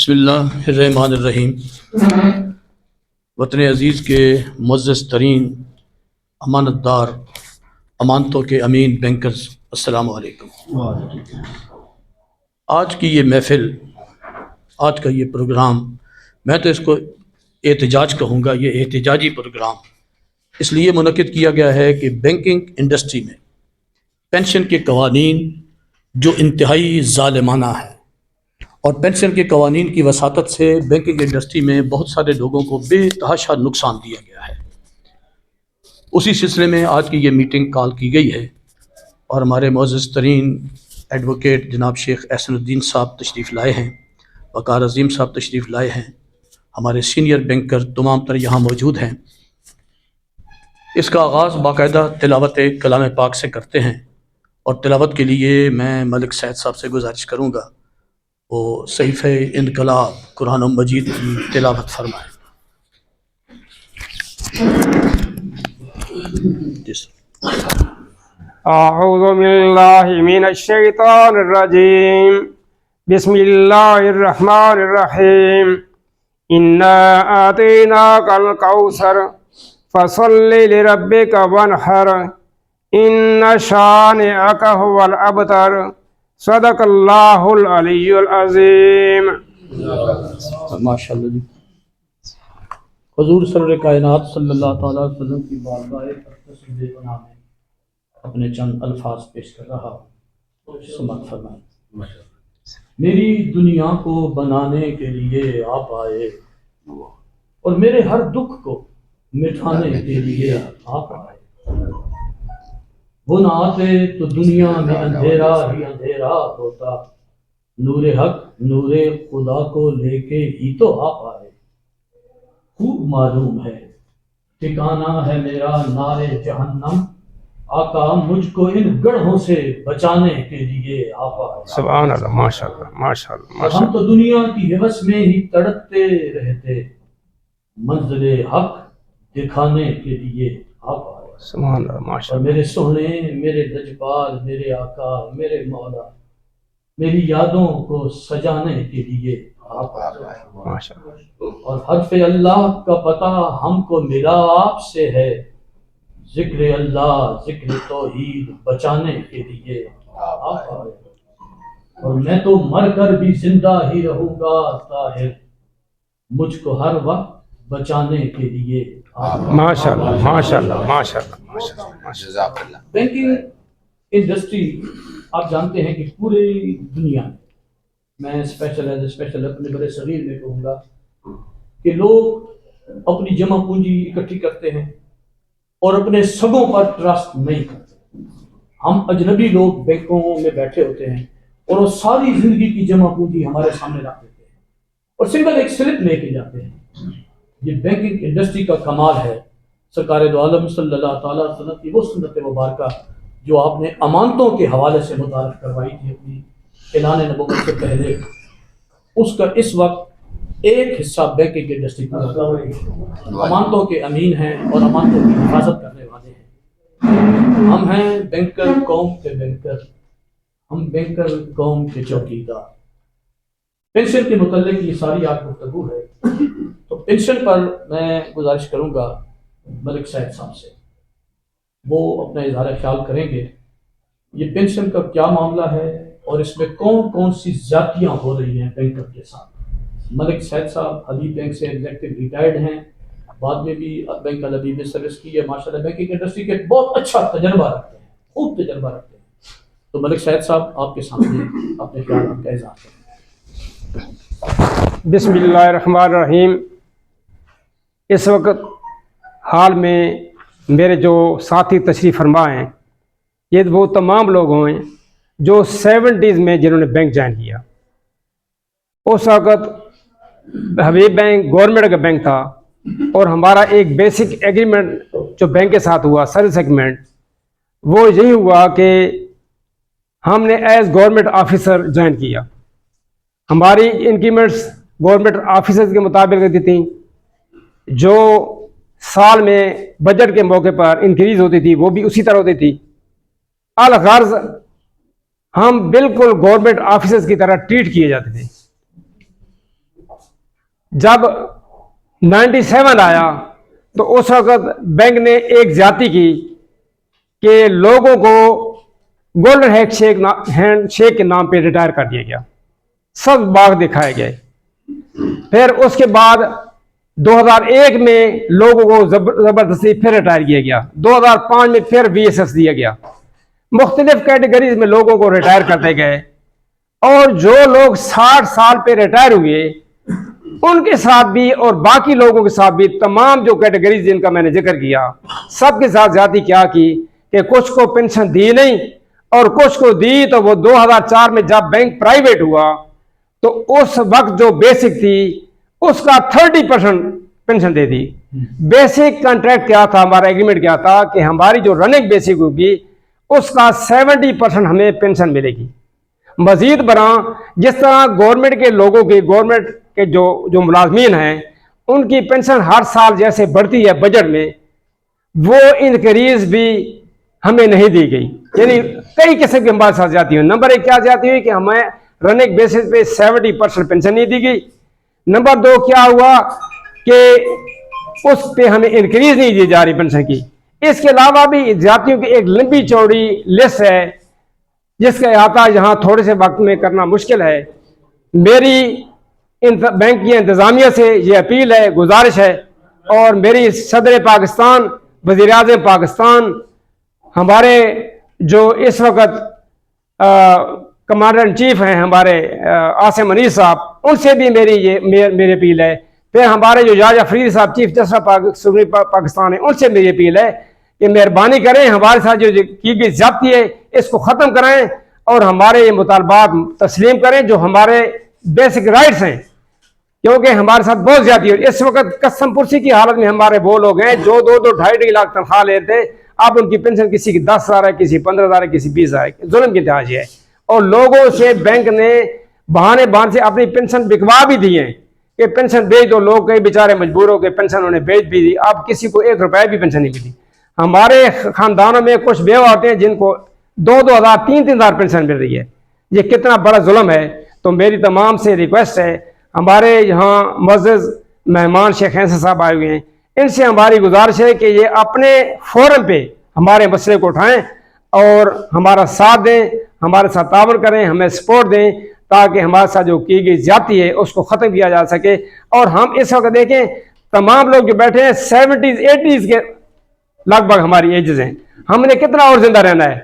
بسم اللہ الرحمن الرحیم۔ وطن عزیز کے معزز ترین امانت دار، امانتوں کے امین بینکرز، السلام علیکم۔ آج کی یہ محفل، آج کا یہ پروگرام، میں تو اس کو احتجاج کہوں گا۔ یہ احتجاجی پروگرام اس لیے منعقد کیا گیا ہے کہ بینکنگ انڈسٹری میں پینشن کے قوانین جو انتہائی ظالمانہ ہیں، اور پینشن کے قوانین کی وساطت سے بینکنگ انڈسٹری میں بہت سارے لوگوں کو بے تحاشا نقصان دیا گیا ہے۔ اسی سلسلے میں آج کی یہ میٹنگ کال کی گئی ہے، اور ہمارے معزز ترین ایڈوکیٹ جناب شیخ احسن الدین صاحب تشریف لائے ہیں، وقار عظیم صاحب تشریف لائے ہیں، ہمارے سینئر بینکر تمام تر یہاں موجود ہیں۔ اس کا آغاز باقاعدہ تلاوت کلام پاک سے کرتے ہیں، اور تلاوت کے لیے میں ملک سعید صاحب سے گزارش کروں گا وہ صحیفہ انقلاب قرآن مجید کی تلاوت فرمائیں۔ اعوذ باللہ من الشیطان الرجیم، بسم اللہ الرحمن الرحیم۔ انا آتیناک الکوثر فصل لربک وانحر ان شانئک هو الابتر، صدق اللہ العلی العظیم۔ ماشاء اللہ جی۔ حضور سرور کائنات صلی اللہ تعالیٰ علیہ وسلم کی بارگاہ اقدس بے پناہ میں اپنے چند الفاظ پیش کر رہا ہوں، سماعت فرمائیں۔ میری دنیا کو بنانے کے لیے آپ آئے، اور میرے ہر دکھ کو مٹانے کے لیے آپ آئے۔ وہ نہ آتے تو دنیا میں اندھیرا ہی اندھیرا ہوتا، نور حق نور خدا کو لے کے ہی تو آپ آئے۔ خوب معلوم ہے ٹھکانہ ہے میرا نار جہنم، آقا مجھ کو ان گڑھوں سے بچانے کے لیے آپ آئے۔ سبحان اللہ، ماشاء اللہ، ماشاء اللہ، ماشاء ہم تو دنیا کی حوث میں ہی تڑپتے رہتے، منزل حق دکھانے کے لیے آپ آئے۔ سبحان اللہ، ماشاء اور اللہ۔ میرے سونے، میرے لجپال، میرے آقا، میرے مولا، میری یادوں کو سجانے کے لیے آپ آئے۔ ماشاء اللہ۔ اور حرف اللہ کا پتہ ہم کو ملا آپ سے ہے، ذکر اللہ ذکر توحید بچانے کے لیے آپ آئے۔ اور میں تو مر کر بھی زندہ ہی رہوں گا طاہر، مجھ کو ہر وقت بچانے کے لیے آپ آئے۔ ماشاء اللہ، ماشاء اللہ، ماشاء اللہ، ماشاء اللہ، جزاک اللہ۔ بینکنگ انڈسٹری آپ جانتے ہیں کہ پوری دنیا میں اسپیشل اپنے بڑے صغیر میں کہوں گا کہ لوگ اپنی جمع پونجی اکٹھی کرتے ہیں اور اپنے سگوں پر ٹرسٹ نہیں کرتے۔ ہم اجنبی لوگ بینکوں میں بیٹھے ہوتے ہیں اور وہ ساری زندگی کی جمع پونجی ہمارے سامنے رکھ دیتے ہیں اور سنگل ایک سلپ لے کے جاتے ہیں۔ یہ بینکنگ انڈسٹری کا کمال ہے۔ سرکار دو عالم صلی اللہ تعالیٰ علیہ وسلم کی وہ سنت مبارکہ جو آپ نے امانتوں کے حوالے سے متعارف کروائی تھی اپنی اعلان نبوت سے پہلے، اس کا اس وقت ایک حصہ بینکنگ انڈسٹری کا امانتوں کے امین ہیں اور امانتوں کی حفاظت کرنے والے ہیں۔ ہم ہیں بینکر قوم کے بینکر، ہم بینکر قوم کے چوکیدار۔ پینشن کے متعلق یہ ساری آپ گفتگو ہے، تو پینشن پر میں گزارش کروں گا ملک سعید صاحب سے، وہ اپنا اظہار خیال کریں گے۔ یہ پینشن کا کیا معاملہ ہے اور اس میں کون کون سی زیادتیاں ہو رہی ہیں بینکر کے ساتھ۔ ملک سعید صاحب حبیب بینک سے ایگزیکٹو ریٹائرڈ ہیں، بعد میں بھی بینک الحبیب میں سروس کی ہے، ماشاءاللہ بینکنگ انڈسٹری کے بہت اچھا تجربہ رکھتے ہیں، خوب تجربہ رکھتے ہیں۔ تو ملک سعید صاحب آپ کے سامنے اپنے خیالات کا اظہار کریں۔ بسم اللہ الرحمن الرحیم۔ اس وقت حال میں میرے جو ساتھی تشریف فرما ہیں، یہ وہ تمام لوگ ہیں جو 70s میں جنہوں نے بینک جوائن کیا۔ اس وقت حبیب بینک گورنمنٹ کا بینک تھا، اور ہمارا ایک بیسک ایگریمنٹ جو بینک کے ساتھ ہوا، سروس ایگریمنٹ، وہ یہی ہوا کہ ہم نے ایز گورنمنٹ آفیسر جوائن کیا۔ ہماری انکریمنٹس گورنمنٹ آفیسر کے مطابق رہتی تھیں، جو سال میں بجٹ کے موقع پر انکریز ہوتی تھی وہ بھی اسی طرح ہوتی تھی۔ الغرض ہم بالکل گورنمنٹ آفیسرز کی طرح ٹریٹ کیے جاتے تھے۔ جب 97 آیا تو اس وقت بینک نے ایک زیادتی کی کہ لوگوں کو گولڈن ہینڈ شیک کے نام پہ ریٹائر کر دیا گیا، سب باغ دکھائے گئے۔ پھر اس کے بعد 2001 میں لوگوں کو زبردستی پھر ریٹائر کیا گیا، 2005 میں پھر VSS دیا گیا، مختلف کیٹیگریز میں لوگوں کو ریٹائر کرتے گئے، اور جو لوگ 60 سال پہ ریٹائر ہوئے ان کے ساتھ بھی اور باقی لوگوں کے ساتھ بھی تمام جو کیٹیگریز جن کا میں نے ذکر کیا سب کے ساتھ زیادتی کیا کی کہ کچھ کو پینشن دی نہیں، اور کچھ کو دی تو وہ 2004 میں جب بینک پرائیویٹ ہوا تو اس وقت جو بیسک تھی اس کا 30% پینشن دے دی۔ بیسک کانٹریکٹ کیا تھا، ہمارا ایگریمنٹ کیا تھا کہ ہماری جو رننگ بیسک ہوگی اس کا 70% ہمیں پینشن ملے گی۔ مزید برآں جس طرح گورنمنٹ کے لوگوں کی، گورنمنٹ کے جو ملازمین ہیں ان کی پینشن ہر سال جیسے بڑھتی ہے بجٹ میں، وہ انکریز بھی ہمیں نہیں دی گئی، یعنی کئی قسم کی ہمارے ساتھ جاتی ہوئی۔ نمبر 1 کیا جاتی ہوئی کہ ہمیں رننگ بیسس پہ 70% پینشن نہیں دی گئی۔ نمبر 2 کیا ہوا کہ اس پہ ہمیں انکریز نہیں دی جا رہی پینشن کی۔ اس کے علاوہ بھی جاتیوں کی ایک لمبی چوڑی لسٹ ہے جس کا احاطہ یہاں تھوڑے سے وقت میں کرنا مشکل ہے۔ میری بینک کی انتظامیہ سے یہ اپیل ہے، گزارش ہے، اور میری صدر پاکستان، وزیر اعظم پاکستان، ہمارے جو اس وقت کمانڈر ان چیف ہیں ہمارے عاصم منیر صاحب، ان سے بھی میری اپیل ہے۔ پھر ہمارے جو یحییٰ فریدی صاحب چیف جسٹس پاکستان ہیں، ان سے میری اپیل ہے کہ مہربانی کریں ہمارے ساتھ جو کی گئی زیادتی ہے اس کو ختم کرائیں اور ہمارے یہ مطالبات تسلیم کریں جو ہمارے بیسک رائٹس ہیں، کیونکہ ہمارے ساتھ بہت زیادتی ہے۔ اس وقت قسم پرسی کی حالت میں ہمارے وہ لوگ ہیں جو 2-2 لاکھ تنخواہ لیتے، اب ان کی پینشن کسی کی 10,000 ہے، کسی 15,000 ہے، کسی 20,000 ہے۔ ظلم کی انتہا ہے، اور لوگوں سے بینک نے بہانے سے اپنی پینشن بکوا بھی دی ہیں کہ پینشن بیچ دو۔ لوگ کئی بیچارے مجبور ہو کے پینشن انہوں نے بیچ بھی دی، اب کسی کو 1 روپے بھی پینشن نہیں ملی۔ ہمارے خاندانوں میں کچھ بیوہ ہوتے ہیں جن کو 2,000 3,000 پینشن مل رہی ہے، یہ کتنا بڑا ظلم ہے۔ تو میری تمام سے ریکویسٹ ہے، ہمارے یہاں معزز مہمان شیخ حسن صاحب آئے ہوئے ہیں، ان سے ہماری گزارش ہے کہ یہ اپنے فورم پہ ہمارے مسئلے کو اٹھائیں اور ہمارا ساتھ دیں، ہمارے ساتھ تعاون کریں، ہمیں سپورٹ دیں تاکہ ہمارے ساتھ جو کی گئی زیادتی ہے اس کو ختم کیا جا سکے۔ اور ہم اس وقت دیکھیں تمام لوگ جو بیٹھے ہیں 70s 80s کے لگ بھگ ہماری ایجز ہیں، ہم نے کتنا اور زندہ رہنا ہے؟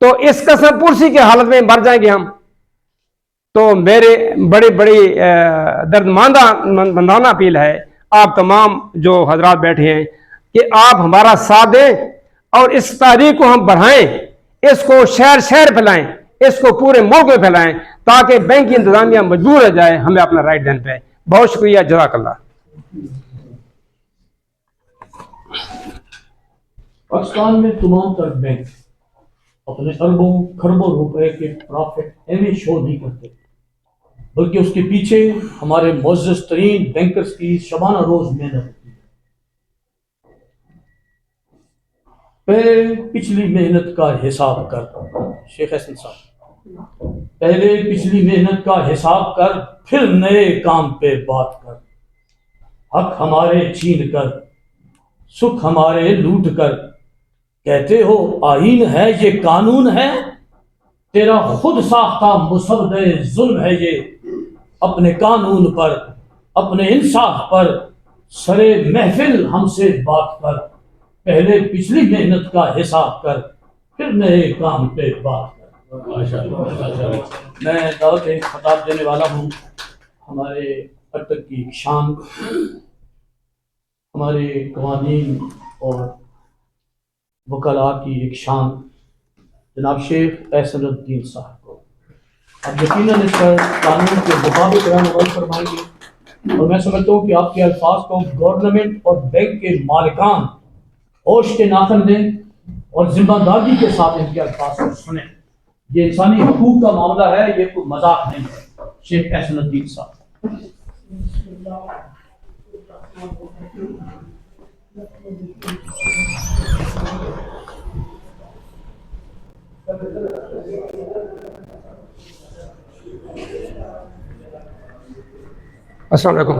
تو اس قسم پرسی کی حالت میں مر جائیں گے ہم۔ تو میرے بڑی دردمندانہ اپیل ہے آپ تمام جو حضرات بیٹھے ہیں کہ آپ ہمارا ساتھ دیں اور اس تحریک کو ہم بڑھائیں، اس کو شہر پھیلائیں، اس کو پورے ملک میں پھیلائیں تاکہ بینک کی انتظامیہ مجبور ہو جائے ہمیں اپنا رائٹ دینے پہ۔ بہت شکریہ، جزاک اللہ۔ پاکستان میں تمام تر بینک اپنے اربوں کھربوں روپے کے پرافٹ ایویں شو نہیں کرتے، بلکہ اس کے پیچھے ہمارے معزز ترین بینکرز کی شبانہ روز محنت ہوتی ہے۔ پہلے پچھلی محنت کا حساب کر، شیخ حسن صاحب، پہلے پچھلی محنت کا حساب کر، پھر نئے کام پہ بات کر۔ حق ہمارے چھین کر، سکھ ہمارے لوٹ کر، کہتے ہو آئین ہے یہ قانون ہے، تیرا خود ساختہ مسودہ ظلم ہے یہ۔ اپنے قانون پر، اپنے انصاف پر سرے محفل ہم سے بات کر، پہلے پچھلی محنت کا حساب کر، پھر نئے کام پہ بات کر۔ میں دعوت خطاب دینے والا ہوں ہمارے ارتک کی ایک شان، ہمارے قوانین اور وکلاء کی ایک شان جناب شیخ احسن الدین صاحب کو۔ اب یقیناً اس پر قانون کے مطابق رہنمائی فرمائیں گے، اور میں سمجھتا ہوں کہ آپ کے الفاظ کو گورنمنٹ اور بینک کے مالکان ہوش کے ناخن دیں اور ذمہ داری کے ساتھ ان کے الفاظ کو سنیں۔ یہ انسانی حقوق کا معاملہ ہے، یہ کوئی مذاق نہیں ہے۔ شیخ احسن الدین صاحب۔ السلام علیکم۔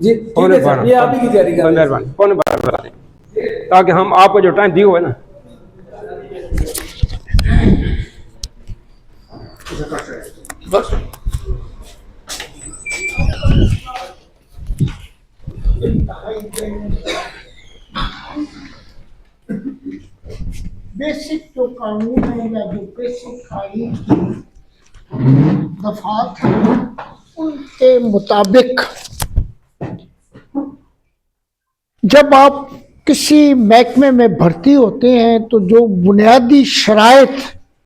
جی ٹھیک ہے سر، یہ آپ ہی کی تیاری کر رہے ہیں۔ مہربانی 12:15 لگا دیں تاکہ ہم آپ کو جو ٹائم دی ہوا ہے نا۔ بس بیسک جو قانون ہے یا جو بیسک آئین کی دفعات ہیں ان کے مطابق جب آپ کسی محکمے میں بھرتی ہوتے ہیں تو جو بنیادی شرائط